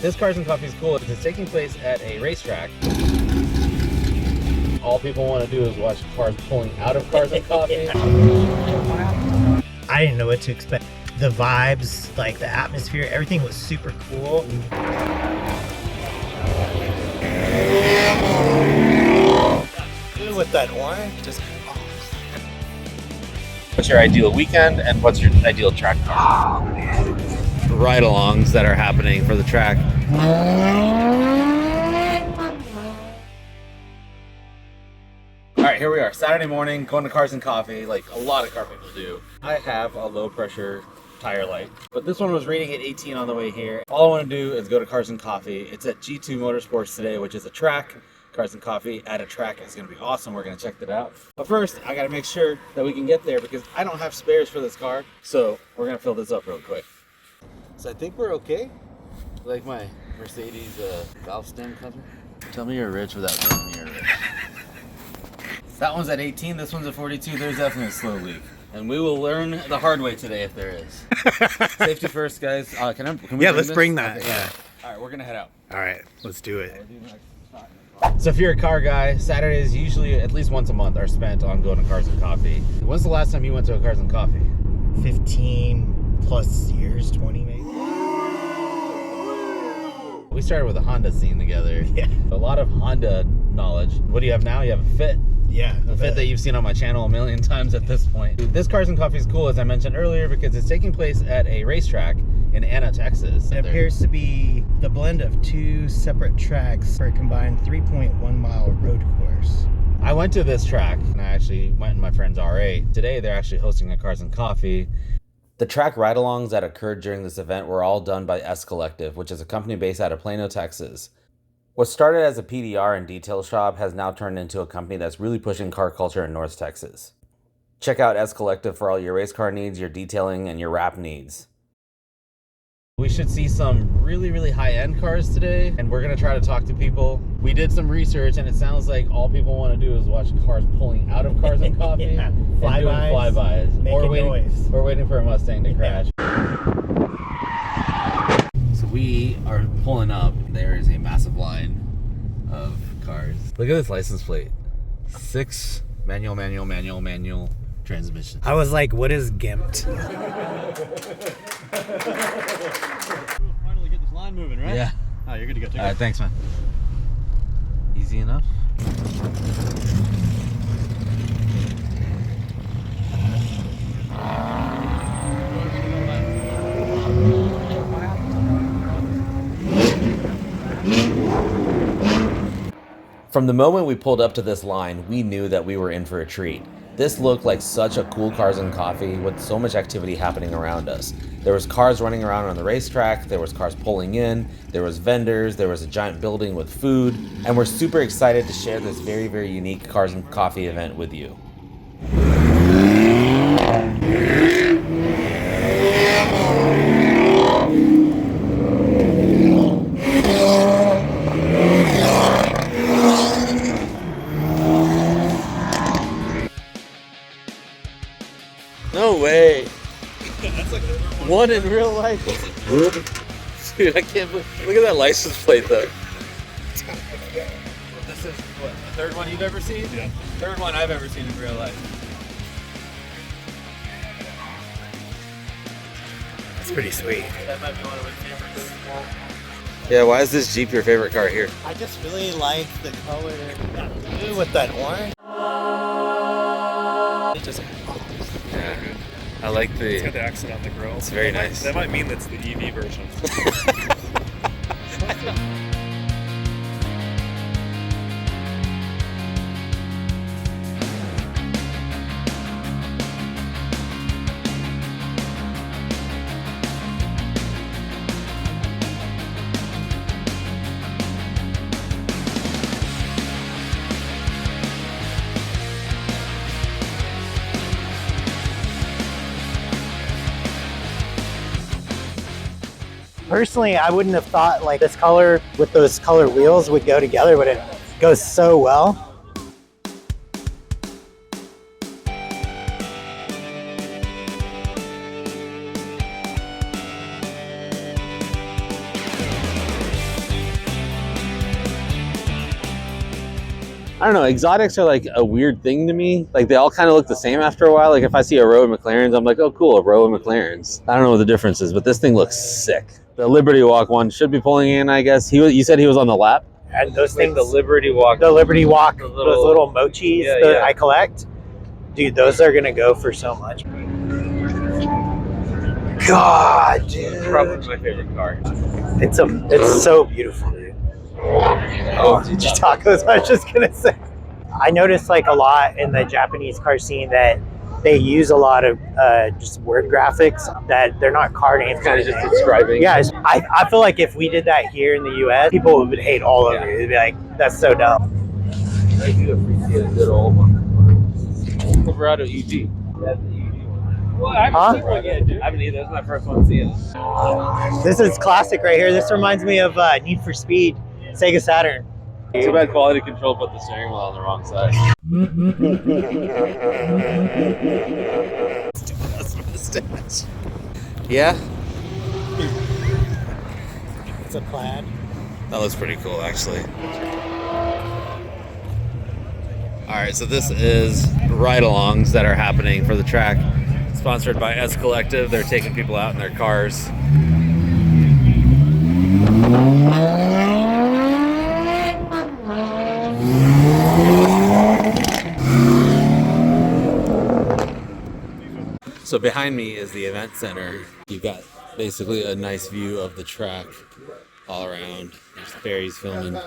This Cars and Coffee is cool because it's taking place at a racetrack. All people want to do is watch cars pulling out of Cars and Coffee. I didn't know what to expect. The vibes, like the atmosphere, everything was super cool. With that orange, just What's your ideal weekend and what's your ideal track car? oh man. Ride-alongs that are happening for the track. All right, here we are, Saturday morning, going to Cars and Coffee, like a lot of car people do. I have a low pressure tire light, but this one was rating at 18 on the way here. All I want to do is go to Cars and Coffee. It's at G2 Motorsports today, which is a track. Cars and Coffee at a track is going to be awesome. We're going to check that out. But first, I got to make sure that we can get there because I don't have spares for this car. So we're going to fill this up real quick. So I think we're okay. Like my Mercedes valve stem cover. Tell me you're rich without telling me you're rich. That one's at 18. This one's at 42. There's definitely a slow leak. And we will learn the hard way today if there is. Safety first, guys. Can we Let's bring that. Okay. Yeah. All right, we're going to head out. All right, let's do it. So if you're a car guy, Saturdays usually at least once a month are spent on going to Cars and Coffee. When's the last time you went to a Cars and Coffee? 15 plus years, 20 maybe. We started with a Honda scene together. Yeah. A lot of Honda knowledge. What do you have now? You have a Fit. Yeah. The Fit that you've seen on my channel a million times at this point. This Cars and Coffee is cool, as I mentioned earlier, because it's taking place at a racetrack in Anna, Texas. It appears to be the blend of two separate tracks for a combined 3.1 mile road course. I went to this track and I actually went in my friend's R8. Today they're actually hosting a Cars and Coffee. The track ride-alongs that occurred during this event were all done by S Collective, which is a company based out of Plano, Texas. What started as a PDR and detail shop has now turned into a company that's really pushing car culture in North Texas. Check out S Collective for all your race car needs, your detailing, and your wrap needs. We should see some really, really high-end cars today, and we're going to try to talk to people. We did some research, and it sounds like all people want to do is watch cars pulling out of Cars and Coffee Yeah. and doing flybys. We're waiting for a Mustang to crash. So we are pulling up. There is a massive line of cars. Look at this license plate. 6 manual transmission. I was like, what is gimped? Finally get this line moving, right? Yeah. Oh, you're good to go. All right, thanks, man. Easy enough. From the moment we pulled up to this line, we knew that we were in for a treat. This looked like such a cool Cars and Coffee with so much activity happening around us. There was cars running around on the racetrack, there was cars pulling in, there was vendors, there was a giant building with food, and we're super excited to share this very, very unique Cars and Coffee event with you. No way. That's like One in real life. Dude, I can't believe. Look at that license plate though. This is what, the third one you've ever seen? Yeah. Third one I've ever seen in real life. That's pretty sweet. That might be one of my favorites. Yeah, why is this Jeep your favorite car here? I just really like the color with that orange. It just Yeah. I like It's got the. the accent on the grill. It's very nice. That might mean that's the EV version. Personally, I wouldn't have thought like this color with those color wheels would go together, but it goes so well. I don't know, exotics are like a weird thing to me. Like they all kind of look the same after a while. Like if I see a row of McLarens, I'm like, oh cool, a row of McLarens. I don't know what the difference is, but this thing looks sick. The Liberty Walk one should be pulling in, I guess. You said he was on the lap? And those Like things, the Liberty Walk. the Liberty Walk, The those little mochis Yeah, that yeah. I collect, dude, those are gonna go for so much. God, dude, Probably my favorite car. it's so beautiful, dude. Oh, tacos. I was just gonna say. I noticed like a lot in the Japanese car scene that they use a lot of just word graphics that they're not car names. Kind of just describing. Yeah, I feel like if we did that here in the U.S., people would hate all over it. They'd be like, "That's so dumb." I do appreciate a good old one. Silverado EG. That's the EG one. Well, I haven't either. That's my first one seeing it. This is classic right here. This reminds me of Need for Speed, Sega Saturn. Too bad quality control put the steering wheel on the wrong side. Yeah? It's a plaid. That looks pretty cool, actually. Alright, so this is ride-alongs that are happening for the track. Sponsored by S Collective. They're taking people out in their cars. So behind me is the event center. You've got basically a nice view of the track all around. There's Barry's filming.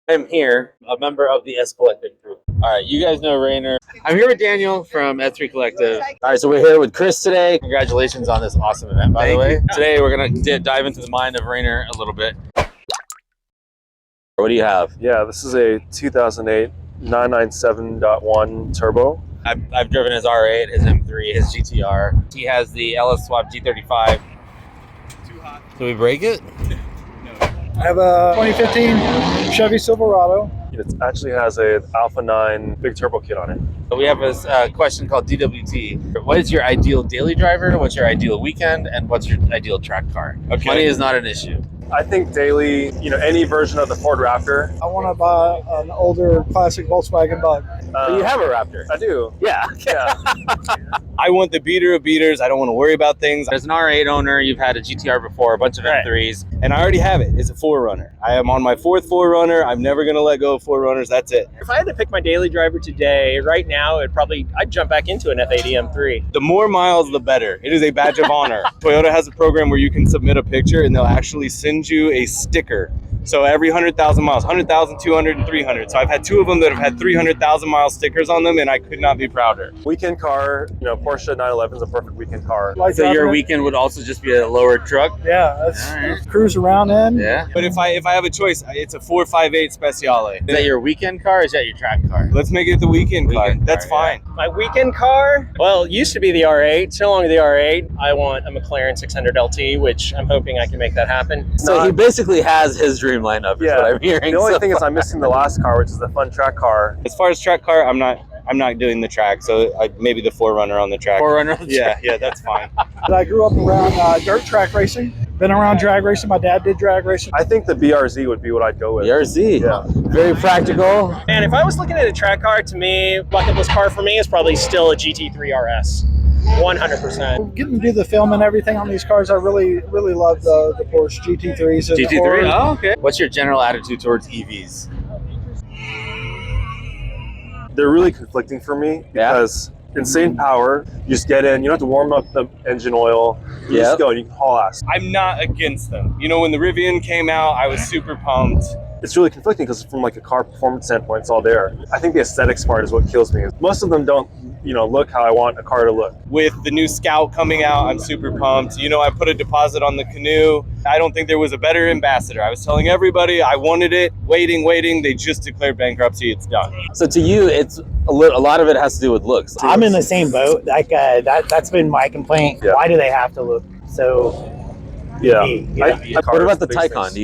I'm here, a member of the S Collective group. All right, you guys know Rainer. I'm here with Daniel from S3 Collective. All right, so we're here with Chris today. Congratulations on this awesome event, by the way. Today we're gonna dive into the mind of Rainer a little bit. What do you have? Yeah, this is a 2008 997.1 turbo. I've driven his R8, his M3, his GT-R. He has the LS Swap G35. Too hot. Can we break it? I have a 2015 Chevy Silverado. It actually has a Alpha 9 big turbo kit on it. We have a question called DWT. What is your ideal daily driver? What's your ideal weekend? And what's your ideal track car? Okay. Money is not an issue. I think daily, any version of the Ford Raptor. I want to buy an older classic Volkswagen Bug. But you have a Raptor. I do. Yeah. Yeah. I want the beater of beaters. I don't want to worry about things. As an R8 owner, you've had a GT-R before, a bunch of Right. M3s. And I already have it. It's a 4Runner. I am on my 4th 4Runner. I'm never going to let go of 4Runners. That's it. If I had to pick my daily driver today, right now, I'd jump back into an F80 M3. The more miles, the better. It is a badge of honor. Toyota has a program where you can submit a picture and they'll actually send you a sticker. So every 100,000 miles, 100,000, 200, and 300. So I've had two of them that have had 300,000 mile stickers on them, and I could not be prouder. Weekend car, Porsche 911 is a perfect weekend car. Like So your driving it. weekend would also just be a lower truck? Yeah, that's All right. cruise around in. Yeah. But if I have a choice, it's a 458 Speciale. Is that your weekend car or is that your track car? Let's make it the weekend car. Weekend That's car, yeah. fine. My weekend car, well, it used to be the R8. It's no longer the R8. I want a McLaren 600 LT, which I'm hoping I can make that happen. So he basically has his dream lineup, is Yeah. what I'm hearing. The only So- thing is I'm missing the last car, which is the fun track car. As far as track car, I'm not doing the track, so maybe the 4Runner on the track. 4Runner on the track. Yeah, that's fine. But I grew up around dirt track racing. Been around drag racing. My dad did drag racing. I think the BRZ would be what I'd go with. BRZ. Yeah. Very practical. And if I was looking at a track car, to me, bucket list car for me is probably still a GT3 RS. 100%. Getting to do the film and everything on these cars, I really love the Porsche GT3s. And the GT3? Ford. Oh, okay. What's your general attitude towards EVs? They're really conflicting for me because insane power. You just get in, you don't have to warm up the engine oil. You Yep. just go and you can haul ass. I'm not against them. When the Rivian came out, I was super pumped. It's really conflicting because from like a car performance standpoint, it's all there. I think the aesthetics part is what kills me. Most of them don't, look how I want a car to look. With the new Scout coming out, I'm super pumped. I put a deposit on the Canoe. I don't think there was a better ambassador. I was telling everybody I wanted it, waiting. They just declared bankruptcy. It's done. So to you, it's a lot of it has to do with looks. I'm in the same boat. Like that's been my complaint. Yeah. Why do they have to look so Yeah. What about the Taycan? What do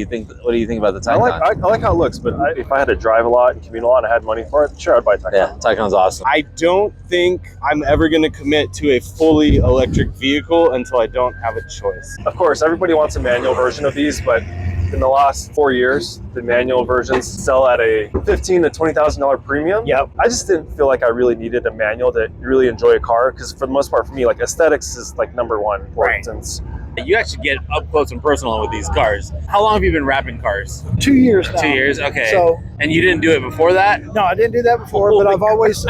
you think about the Taycan? I like how it looks, but if I had to drive a lot and commute a lot and I had money for it, sure, I'd buy a Taycan. Yeah, Taycan's awesome. I don't think I'm ever going to commit to a fully electric vehicle until I don't have a choice. Of course, everybody wants a manual version of these, but in the last 4 years, the manual versions sell at a $15,000 to $20,000 premium. Yep. I just didn't feel like I really needed a manual to really enjoy a car, because for the most part, for me, like aesthetics is like number one importance. You actually get up close and personal with these cars. How long have you been wrapping cars? 2 years now. 2 years, okay. So, and you didn't do it before that? no, I didn't do that before, but I've always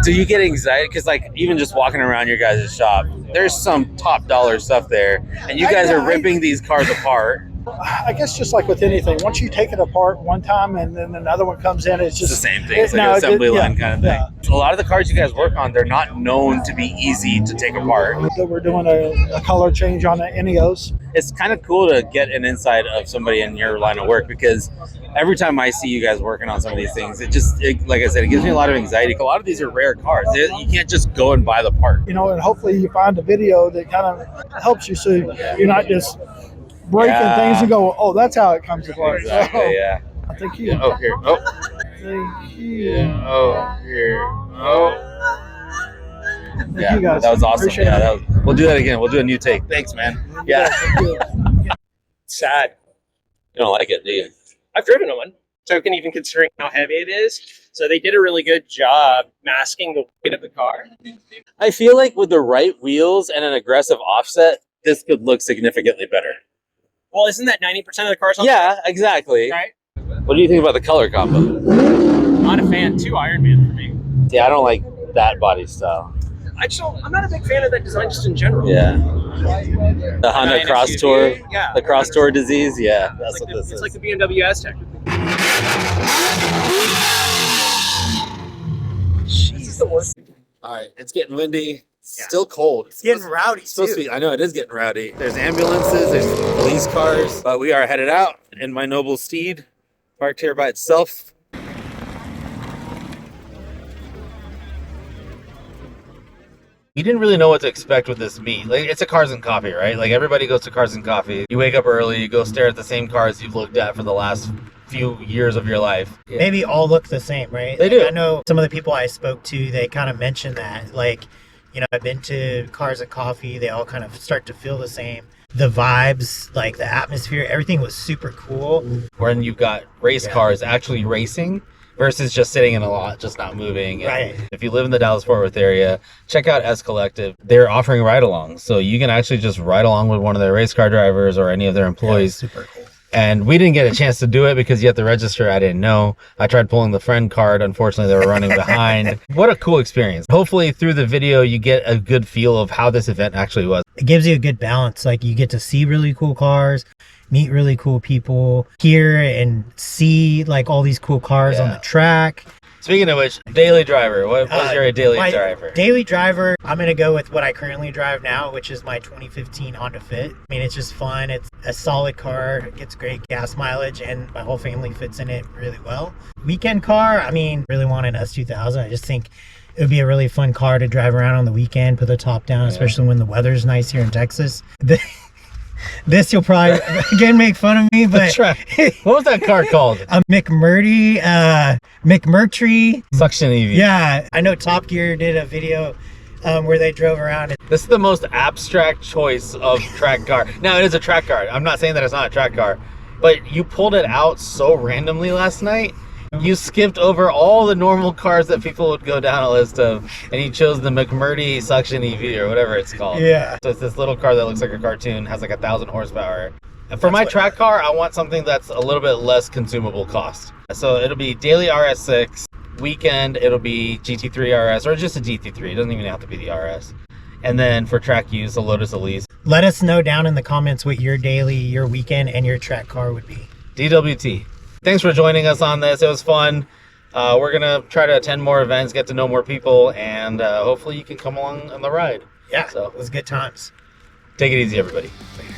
Do you get anxiety? Because like even just walking around your guys' shop, there's some top dollar stuff there, and you guys are ripping these cars apart. I guess just like with anything, once you take it apart one time and then another one comes in, it's just It's the same thing. It's like an assembly line kind of thing. A lot of the cars you guys work on, they're not known to be easy to take apart. So we're doing a color change on the Eneos. It's kind of cool to get an insight of somebody in your line of work, because every time I see you guys working on some of these things, like I said, it gives me a lot of anxiety. A lot of these are rare cars. You can't just go and buy the part. You know, and hopefully you find a video that kind of helps you, so you're not just breaking things and go, oh, that's how it comes apart. Exactly, So, yeah. thank you. Oh, here. Oh. Thank you. Yeah. Oh, here. Oh. Thank you guys. That was awesome. Appreciate Yeah, it. we'll do that again. We'll do a new take. Thanks, man. Yeah. Thank you. Sad. You don't like it, do you? I've driven one, so even considering how heavy it is. So they did a really good job masking the weight of the car. I feel like with the right wheels and an aggressive offset, this could look significantly better. Well, isn't that 90% of the cars on Yeah, exactly. Right? What do you think about the color combo? Not a fan. Too Iron Man for me. Yeah, I don't like that body style. I'm not a big fan of that design just in general. Yeah. The Honda Giant Cross SUV, Tour. yeah. The Cross Tour disease. Yeah, that's what this is. It's like the BMW S technically. This is the worst. All right, it's getting windy. Still cold. It's getting rowdy, It's supposed to be. I know it is getting rowdy. There's ambulances, there's police cars, but we are headed out in my noble steed, parked here by itself. You didn't really know what to expect with this meet. Like, it's a Cars and Coffee, right? Like, everybody goes to Cars and Coffee. You wake up early, you go stare at the same cars you've looked at for the last few years of your life. Yeah. Maybe all look the same, right? They do. I know some of the people I spoke to, they kind of mentioned that. Like, you know, I've been to Cars and Coffee. They all kind of start to feel the same. The vibes, like the atmosphere, everything was super cool. When you've got race cars actually racing versus just sitting in a lot, just not moving. Right. If you live in the Dallas-Fort Worth area, check out S Collective. They're offering ride-alongs. So you can actually just ride along with one of their race car drivers or any of their employees. Super cool. And we didn't get a chance to do it because you have to register. I didn't know. I tried pulling the friend card. Unfortunately, they were running behind. What a cool experience. Hopefully through the video, you get a good feel of how this event actually was. It gives you a good balance. Like, you get to see really cool cars, meet really cool people, hear and see like all these cool cars on the track. Speaking of which, daily driver. What was your daily driver? Daily driver, I'm going to go with what I currently drive now, which is my 2015 Honda Fit. I mean, it's just fun. It's a solid car. It gets great gas mileage, and my whole family fits in it really well. Weekend car, I mean, really want an S2000. I just think it would be a really fun car to drive around on the weekend, put the top down, especially when the weather's nice here in Texas. This you'll probably again make fun of me, but What was that car called? a McMurtry Suction EV. Yeah, I know Top Gear did a video where they drove around. This is the most abstract choice of track car. Now, it is a track car. I'm not saying that it's not a track car, but you pulled it out so randomly last night. You skipped over all the normal cars that people would go down a list of, and you chose the McMurtry Suction EV or whatever it's called. Yeah. So it's this little car that looks like a cartoon, has like 1,000 horsepower. And for my track car, I want something that's a little bit less consumable cost. So it'll be daily RS6, weekend it'll be GT3 RS, or just a GT3. It doesn't even have to be the RS. And then for track use, a Lotus Elise. Let us know down in the comments what your daily, your weekend, and your track car would be. DWT. Thanks for joining us on this. It was fun. We're going to try to attend more events, get to know more people, and hopefully you can come along on the ride. Yeah, So it was good times. take it easy, everybody. Later.